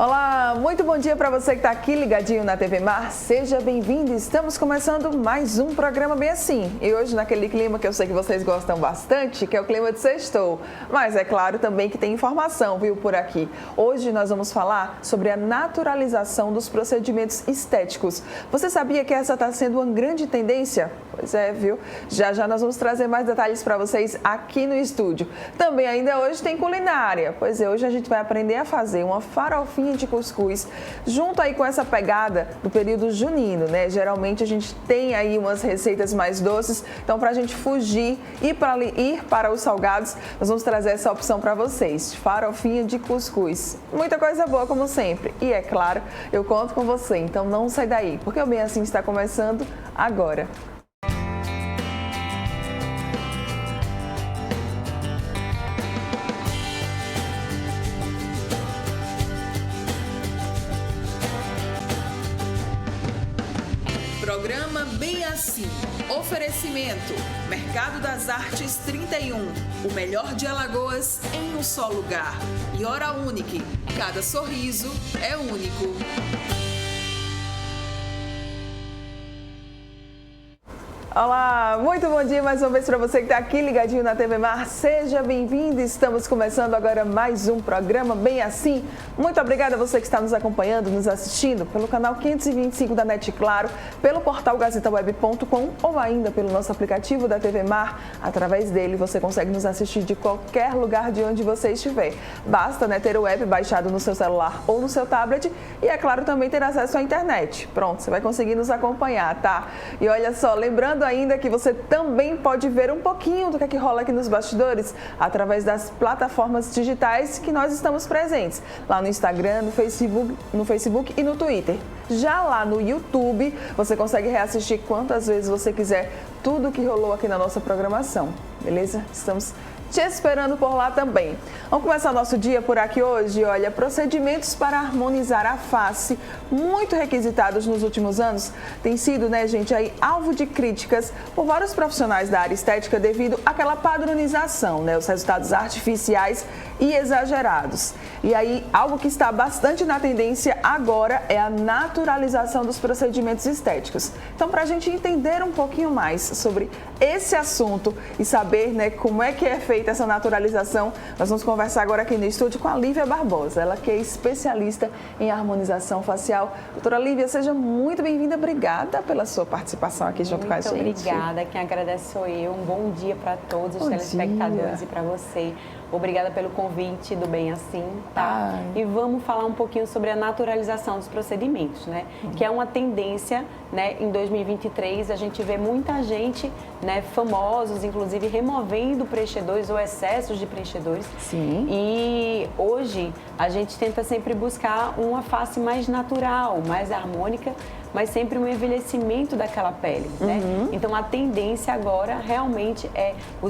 Olá, muito bom dia para você que está aqui ligadinho na TV Mar. Seja bem-vindo. Estamos começando mais um programa bem assim. E hoje naquele clima que eu sei que vocês gostam bastante, que é o clima de sextou. Mas é claro também que tem informação, viu, por aqui. Hoje nós vamos falar sobre a naturalização dos procedimentos estéticos. Você sabia que essa está sendo uma grande tendência? Pois é, viu? Já já nós vamos trazer mais detalhes para vocês aqui no estúdio. Também ainda hoje tem culinária. Pois é, hoje a gente vai aprender a fazer uma farofinha de cuscuz, junto aí com essa pegada do período junino, né? Geralmente a gente tem aí umas receitas mais doces, então para a gente fugir e para ir para os salgados, nós vamos trazer essa opção para vocês, farofinha de cuscuz. Muita coisa boa como sempre e é claro, eu conto com você, então não sai daí, porque o Bem Assim está começando agora. Programa Bem Assim. Oferecimento: Mercado das Artes 31. O melhor de Alagoas em um só lugar. E Hora Única. Cada sorriso é único. Olá, muito bom dia mais uma vez para você que está aqui ligadinho na TV Mar. Seja bem-vindo, estamos começando agora mais um programa Bem Assim. Muito obrigada a você que está nos acompanhando, nos assistindo pelo canal 525 da NET Claro, pelo portal gazetaweb.com ou ainda pelo nosso aplicativo da TV Mar. Através dele você consegue nos assistir de qualquer lugar de onde você estiver. Basta, né, ter o app baixado no seu celular ou no seu tablet e, é claro, também ter acesso à internet. Pronto, você vai conseguir nos acompanhar, tá? E olha só, lembrando ainda que você também pode ver um pouquinho do que rola aqui nos bastidores através das plataformas digitais que nós estamos presentes, lá no Instagram, no Facebook e no Twitter. Já lá no YouTube, você consegue reassistir quantas vezes você quiser tudo que rolou aqui na nossa programação, beleza? Estamos te esperando por lá também. Vamos começar nosso dia por aqui hoje. Olha, procedimentos para harmonizar a face, muito requisitados nos últimos anos, tem sido, né, gente, aí alvo de críticas por vários profissionais da área estética devido àquela padronização, né, os resultados artificiais e exagerados. E aí, algo que está bastante na tendência agora é a naturalização dos procedimentos estéticos. Então, para a gente entender um pouquinho mais sobre esse assunto e saber, né, como é que é feita essa naturalização, nós vamos conversar agora aqui no estúdio com a Lívia Barbosa, ela que é especialista em harmonização facial. Doutora Lívia, seja muito bem-vinda, obrigada pela sua participação aqui junto com a gente. Muito obrigada, quem agradece sou eu. Um bom dia para todos os telespectadores e para você. Obrigada pelo convite do Bem Assim, tá? E vamos falar um pouquinho sobre a naturalização dos procedimentos, né? Que é uma tendência, né? Em 2023, a gente vê muita gente, né? Famosos, inclusive, removendo preenchedores ou excessos de preenchedores. Sim. E hoje, a gente tenta sempre buscar uma face mais natural, mais harmônica, mas sempre um envelhecimento daquela pele, né? Então, a tendência agora realmente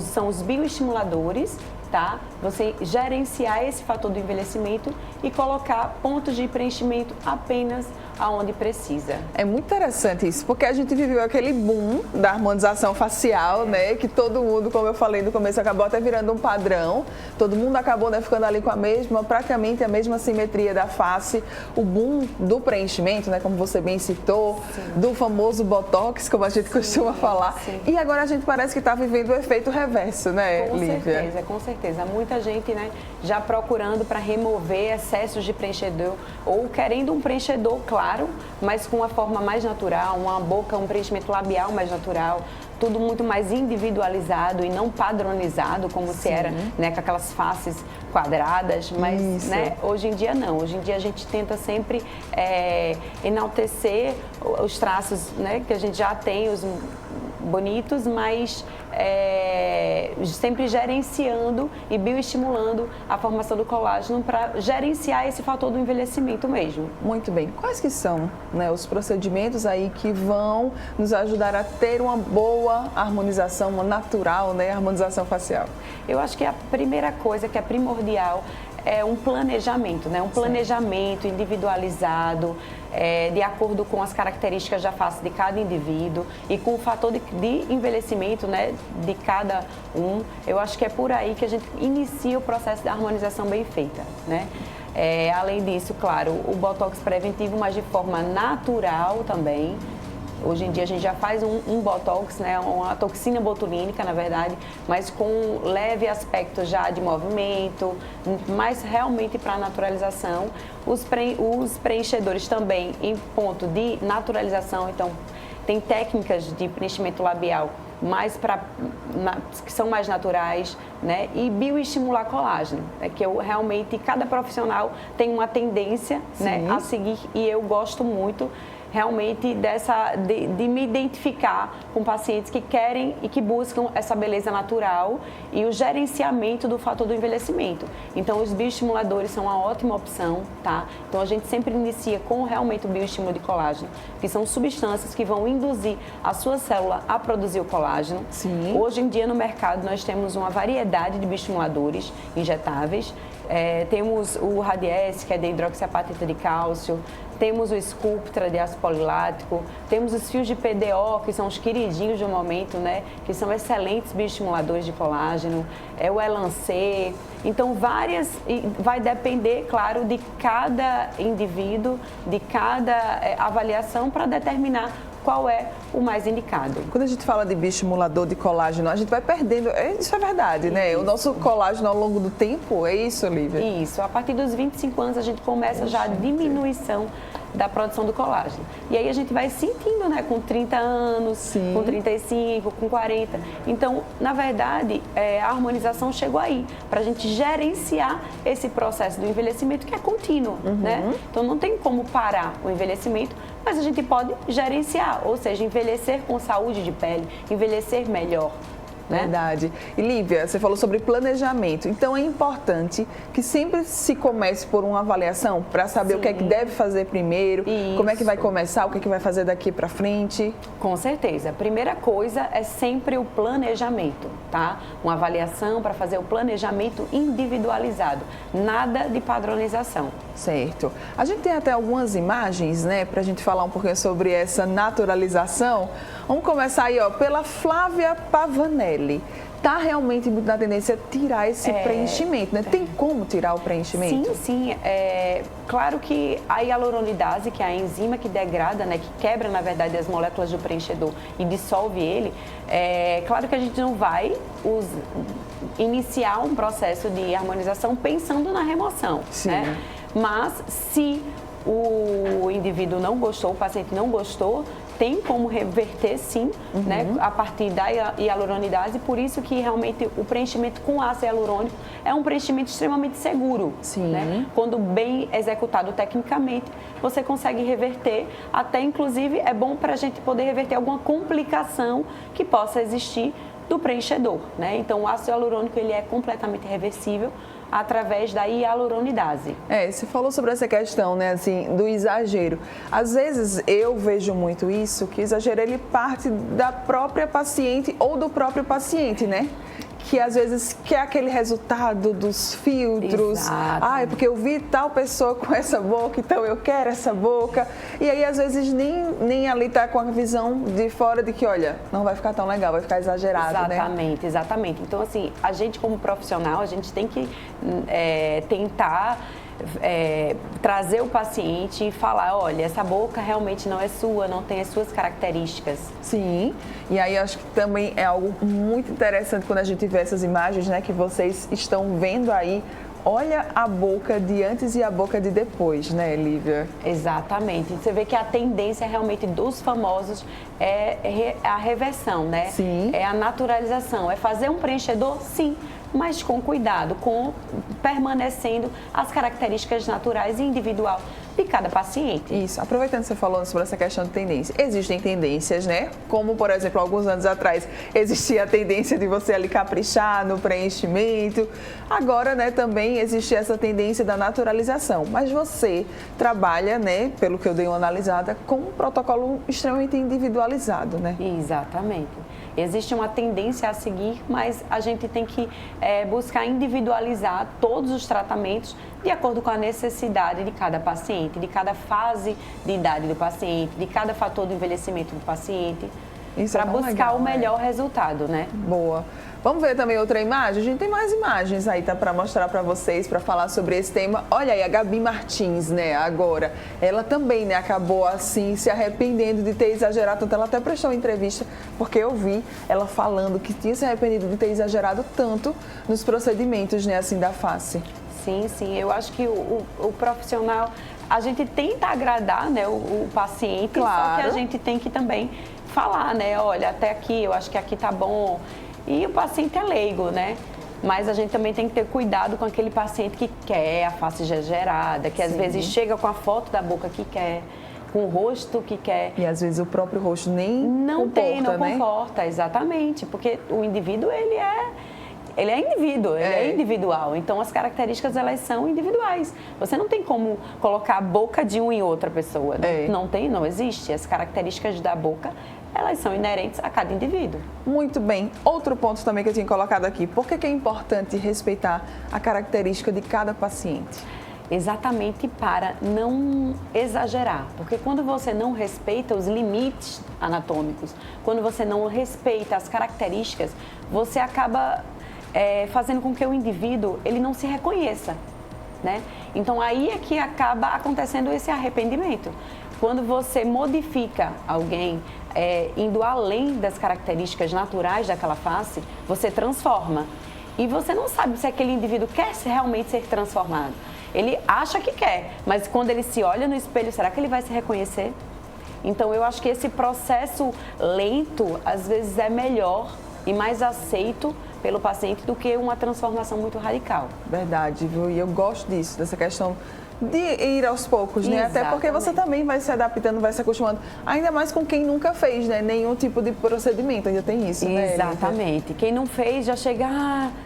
são os bioestimuladores, tá? Você gerenciar esse fator do envelhecimento e colocar pontos de preenchimento apenas aonde precisa. É muito interessante isso, porque a gente viveu aquele boom da harmonização facial, né? Que todo mundo, como eu falei no começo, acabou até virando um padrão. Todo mundo acabou, né, ficando ali com praticamente a mesma simetria da face. O boom do preenchimento, né, como você bem citou, do famoso Botox, como a gente costuma falar. Sim. E agora a gente parece que está vivendo o efeito reverso, né, Lívia? Com certeza. Muita gente, né, já procurando para remover excessos de preenchedor ou querendo um preenchedor claro, mas com uma forma mais natural, uma boca, um preenchimento labial mais natural, tudo muito mais individualizado e não padronizado, como se era, né, com aquelas faces quadradas, mas, né, hoje em dia não. Hoje em dia a gente tenta sempre enaltecer os traços, né, que a gente já tem, os bonitos, mas sempre gerenciando e bioestimulando a formação do colágeno para gerenciar esse fator do envelhecimento mesmo. Muito bem. Quais que são, né, os procedimentos aí que vão nos ajudar a ter uma boa harmonização, uma natural, né, harmonização facial? Eu acho que a primeira coisa que é primordial é um planejamento, né? Um planejamento individualizado, de acordo com as características da face de cada indivíduo e com o fator de envelhecimento, né, de cada um. Eu acho que é por aí que a gente inicia o processo da harmonização bem feita, né? Além disso, claro, o Botox preventivo, mas de forma natural também. Hoje em dia a gente já faz um Botox, né, uma toxina botulínica, na verdade, mas com leve aspecto já de movimento, mas realmente para naturalização. Os preenchedores também em ponto de naturalização, então tem técnicas de preenchimento labial que são mais naturais, né? E bioestimular colágeno, que realmente cada profissional tem uma tendência, né, a seguir, e eu gosto muito realmente de me identificar com pacientes que querem e que buscam essa beleza natural e o gerenciamento do fator do envelhecimento. Então, os bioestimuladores são uma ótima opção, tá? Então, a gente sempre inicia com realmente o bioestímulo de colágeno, que são substâncias que vão induzir a sua célula a produzir o colágeno. Sim. Hoje em dia, no mercado, nós temos uma variedade de bioestimuladores injetáveis. Temos o Radiesse, que é de hidroxiapatita de cálcio, temos o Sculptra de ácido polilático, temos os fios de PDO, que são os queridinhos do momento, né? Que são excelentes bioestimuladores de colágeno, o Elancê. Então, vai depender, claro, de cada indivíduo, de cada avaliação para determinar qual é o mais indicado. Quando a gente fala de bioestimulador de colágeno, a gente vai perdendo, isso é verdade, né? O nosso colágeno ao longo do tempo, é isso, Olivia? Isso, a partir dos 25 anos a gente começa já a diminuição da produção do colágeno. E aí a gente vai sentindo, né, com 30 anos, Sim. com 35, com 40. Então, na verdade, a harmonização chegou aí, para a gente gerenciar esse processo do envelhecimento que é contínuo, né? Então, não tem como parar o envelhecimento, mas a gente pode gerenciar, ou seja, envelhecer com saúde de pele, envelhecer melhor. Né? Verdade. E Lívia, você falou sobre planejamento. Então é importante que sempre se comece por uma avaliação para saber o que é que deve fazer primeiro, como é que vai começar, o que é que vai fazer daqui para frente. Com certeza. A primeira coisa é sempre o planejamento, tá? Uma avaliação para fazer o planejamento individualizado. Nada de padronização. Certo. A gente tem até algumas imagens, né, para a gente falar um pouquinho sobre essa naturalização. Vamos começar aí, ó, pela Flávia Pavanelli. Tá realmente muito na tendência tirar esse preenchimento, né? Tem como tirar o preenchimento? Sim. Claro que a hialuronidase, que é a enzima que degrada, né, que quebra, na verdade, as moléculas do preenchedor e dissolve ele, claro que a gente não vai iniciar um processo de harmonização pensando na remoção, né? Mas se o indivíduo não gostou, o paciente não gostou, tem como reverter sim, né, a partir da hialuronidase, por isso que realmente o preenchimento com ácido hialurônico é um preenchimento extremamente seguro. Sim. Né? Quando bem executado tecnicamente, você consegue reverter, até inclusive é bom para a gente poder reverter alguma complicação que possa existir do preenchedor, né? Então o ácido hialurônico ele é completamente reversível através da hialuronidase. Você falou sobre essa questão, né, assim, do exagero. Às vezes eu vejo muito isso, que o exagero ele parte da própria paciente ou do próprio paciente, né? Que às vezes quer aquele resultado dos filtros. Exato. É porque eu vi tal pessoa com essa boca, então eu quero essa boca. E aí às vezes nem ali tá com a visão de fora de que, olha, não vai ficar tão legal, vai ficar exagerado, Exatamente. Então, assim, a gente como profissional, a gente tem que tentar trazer o paciente e falar, olha, essa boca realmente não é sua, não tem as suas características. Sim, e aí acho que também é algo muito interessante quando a gente vê essas imagens, né, que vocês estão vendo aí. Olha a boca de antes e a boca de depois, né, Lívia? Exatamente. Você vê que a tendência realmente dos famosos é a reversão, né? Sim. É a naturalização, é fazer um preenchedor, sim, mas com cuidado, permanecendo as características naturais e individual de cada paciente. Isso. Aproveitando que você falou sobre essa questão de tendência, existem tendências, né? Como, por exemplo, alguns anos atrás existia a tendência de você ali caprichar no preenchimento. Agora, né, também existe essa tendência da naturalização. Mas você trabalha, né, pelo que eu dei uma analisada, com um protocolo extremamente individualizado, né? Exatamente. Existe uma tendência a seguir, mas a gente tem que buscar individualizar todos os tratamentos de acordo com a necessidade de cada paciente, de cada fase de idade do paciente, de cada fator do envelhecimento do paciente. para buscar legal, o melhor resultado, né? Boa. Vamos ver também outra imagem? A gente tem mais imagens aí, tá, para mostrar para vocês, para falar sobre esse tema. Olha aí, a Gabi Martins, né, agora, ela também, né, acabou assim, se arrependendo de ter exagerado, tanto ela até prestou uma entrevista, porque eu vi ela falando que tinha se arrependido de ter exagerado tanto nos procedimentos, né, assim, da face. Sim, sim, eu acho que o profissional, a gente tenta agradar, né, o paciente, claro. Só que a gente tem que também falar, né, olha, até aqui, eu acho que aqui tá bom. E o paciente é leigo, né? Mas a gente também tem que ter cuidado com aquele paciente que quer a face exagerada, que às vezes chega com a foto da boca que quer, com o rosto que quer. E às vezes o próprio rosto nem comporta, exatamente, porque o indivíduo, ele é indivíduo, ele é individual. Então, as características, elas são individuais. Você não tem como colocar a boca de uma em outra pessoa. Não existe. As características da boca, elas são inerentes a cada indivíduo. Muito bem. Outro ponto também que eu tinha colocado aqui. Por que é importante respeitar a característica de cada paciente? Exatamente para não exagerar. Porque quando você não respeita os limites anatômicos, quando você não respeita as características, você acaba fazendo com que o indivíduo ele não se reconheça, né? Então aí é que acaba acontecendo esse arrependimento. Quando você modifica alguém indo além das características naturais daquela face, você transforma. E você não sabe se aquele indivíduo quer realmente ser transformado. Ele acha que quer, mas quando ele se olha no espelho, será que ele vai se reconhecer? Então eu acho que esse processo lento, às vezes, é melhor e mais aceito pelo paciente do que uma transformação muito radical. Verdade, viu? E eu gosto disso, dessa questão de ir aos poucos, né? Até porque você também vai se adaptando, vai se acostumando. Ainda mais com quem nunca fez, né? Nenhum tipo de procedimento, ainda tem isso, né? Exatamente. Quem não fez já chega,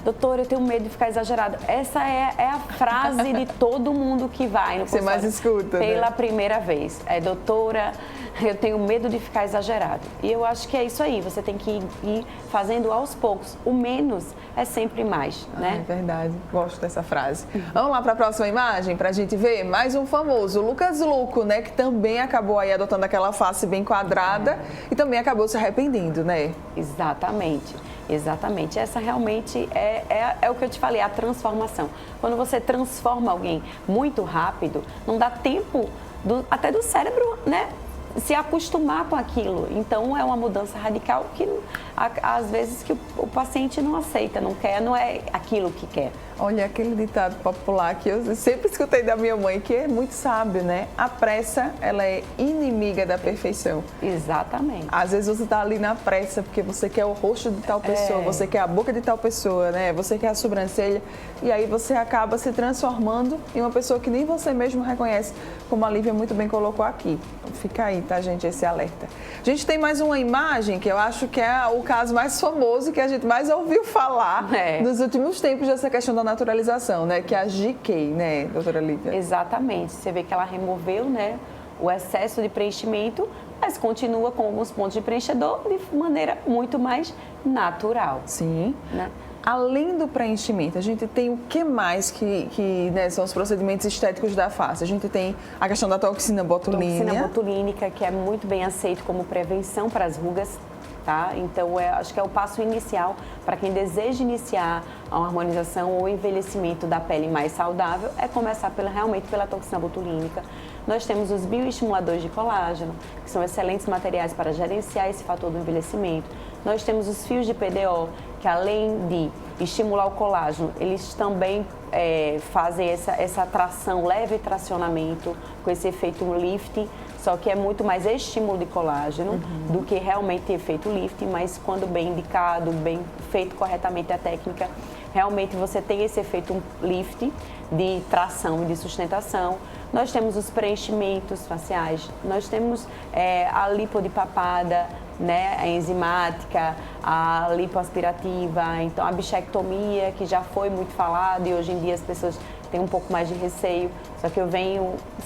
doutora, eu tenho medo de ficar exagerado. Essa é a frase de todo mundo que vai no consultório. Você mais escuta, pela né? primeira vez. Doutora, eu tenho medo de ficar exagerado. E eu acho que é isso aí, você tem que ir fazendo aos poucos. O menos é sempre mais, né? É verdade, gosto dessa frase. Vamos lá para a próxima imagem, para a gente ver mais um famoso, Lucas Luco, né? Que também acabou aí adotando aquela face bem quadrada e também acabou se arrependendo, né? Exatamente, exatamente. Essa realmente é o que eu te falei, a transformação. Quando você transforma alguém muito rápido, não dá tempo até do cérebro, né? Se acostumar com aquilo. Então, é uma mudança radical que, às vezes, que o paciente não aceita, não quer, não é aquilo que quer. Olha, aquele ditado popular que eu sempre escutei da minha mãe, que é muito sábio, né? A pressa, ela é inimiga da perfeição. Exatamente. Às vezes você tá ali na pressa porque você quer o rosto de tal pessoa, você quer a boca de tal pessoa, né? Você quer a sobrancelha. E aí você acaba se transformando em uma pessoa que nem você mesmo reconhece, como a Lívia muito bem colocou aqui. Fica aí, tá, gente, esse alerta. A gente tem mais uma imagem que eu acho que é o caso mais famoso que a gente mais ouviu falar nos últimos tempos dessa questão da naturalização, né? Que é a GK, né, doutora Lívia? Exatamente. Você vê que ela removeu, né, o excesso de preenchimento, mas continua com alguns pontos de preenchedor de maneira muito mais natural. Sim. Né? Além do preenchimento, a gente tem o que mais que né, são os procedimentos estéticos da face? A gente tem a questão da toxina botulínica. Toxina botulínica, que é muito bem aceito como prevenção para as rugas, tá? Então, acho que é o passo inicial para quem deseja iniciar a harmonização ou envelhecimento da pele mais saudável, é começar realmente pela toxina botulínica. Nós temos os bioestimuladores de colágeno, que são excelentes materiais para gerenciar esse fator do envelhecimento. Nós temos os fios de PDO, que além de estimular o colágeno, eles também fazem essa tração, leve tracionamento, com esse efeito lifting, só que é muito mais estímulo de colágeno do que realmente efeito lifting, mas quando bem indicado, bem feito corretamente a técnica, realmente você tem esse efeito lifting de tração e de sustentação. Nós temos os preenchimentos faciais, nós temos a lipo de papada, né, a enzimática, a lipoaspirativa, então a bichectomia, que já foi muito falado e hoje em dia as pessoas têm um pouco mais de receio, só que eu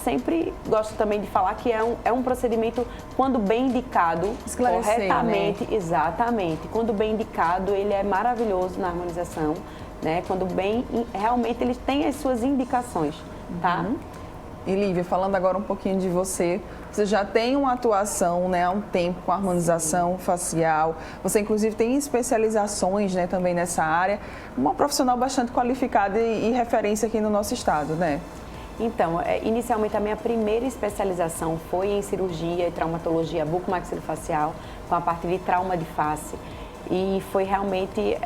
sempre gosto também de falar que é um procedimento, quando bem indicado, corretamente, né? Exatamente, quando bem indicado, ele é maravilhoso na harmonização, né, quando realmente ele tem as suas indicações, tá? E Lívia, falando agora um pouquinho de você Você já tem uma atuação, né, há um tempo com harmonização facial. Você, inclusive, tem especializações, né, também nessa área. Uma profissional bastante qualificada e referência aqui no nosso estado, né? Então, inicialmente a minha primeira especialização foi em cirurgia e traumatologia bucomaxilofacial, com a parte de trauma de face. E foi realmente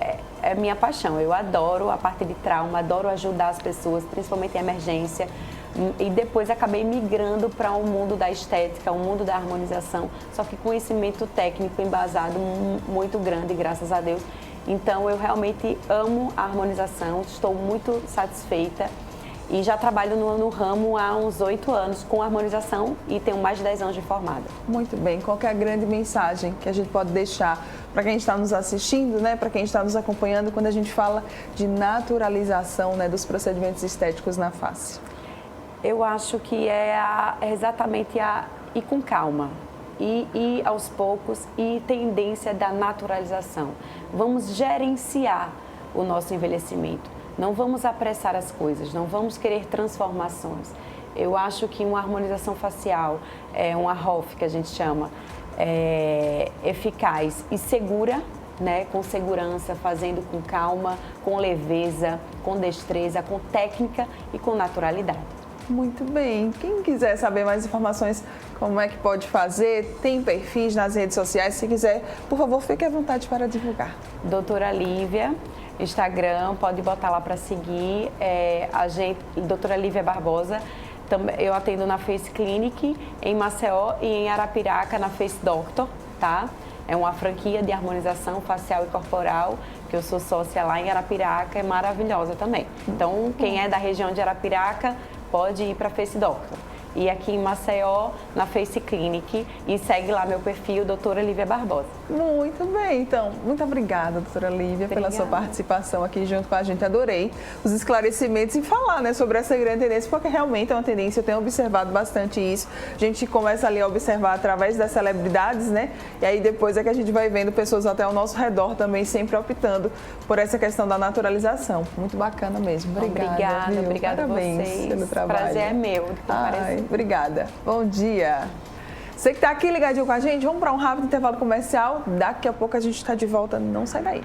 minha paixão. Eu adoro a parte de trauma, adoro ajudar as pessoas, principalmente em emergência. E depois acabei migrando para o mundo da estética, o mundo da harmonização, só que conhecimento técnico embasado muito grande, graças a Deus. Então, eu realmente amo a harmonização, estou muito satisfeita. E já trabalho no ramo há uns 8 anos com harmonização e tenho mais de 10 anos de formada. Muito bem. Qual que é a grande mensagem que a gente pode deixar para quem está nos assistindo, né? Para quem está nos acompanhando, quando a gente fala de naturalização, né, dos procedimentos estéticos na face? Eu acho que exatamente ir com calma. E aos poucos e tendência da naturalização. Vamos gerenciar o nosso envelhecimento. Não vamos apressar as coisas, não vamos querer transformações. Eu acho que uma harmonização facial, uma ROF que a gente chama, eficaz e segura, né, com segurança, fazendo com calma, com leveza, com destreza, com técnica e com naturalidade. Muito bem. Quem quiser saber mais informações, como é que pode fazer, tem perfis nas redes sociais. Se quiser, por favor, fique à vontade para divulgar. Doutora Lívia, Instagram, pode botar lá para seguir. Doutora Lívia Barbosa. Eu atendo na Face Clinic, em Maceió e em Arapiraca, na Face Doctor, tá? É uma franquia de harmonização facial e corporal, que eu sou sócia lá em Arapiraca, é maravilhosa também. Então, quem é da região de Arapiraca, pode ir para a Face Doctor. E aqui em Maceió, na Face Clinic, e segue lá meu perfil, doutora Lívia Barbosa. Muito bem, então, muito obrigada, doutora Lívia, pela sua participação aqui junto com a gente. Adorei os esclarecimentos e falar, né, sobre essa grande tendência, porque realmente é uma tendência, eu tenho observado bastante isso. A gente começa ali a observar através das celebridades, né, e aí depois é que a gente vai vendo pessoas até ao nosso redor também sempre optando por essa questão da naturalização. Muito bacana mesmo. Obrigada. Obrigada a vocês. Pelo trabalho. Prazer é meu de comparecer. Obrigada. Bom dia. Você que está aqui ligadinho com a gente, vamos para um rápido intervalo comercial. Daqui a pouco a gente está de volta. Não sai daí.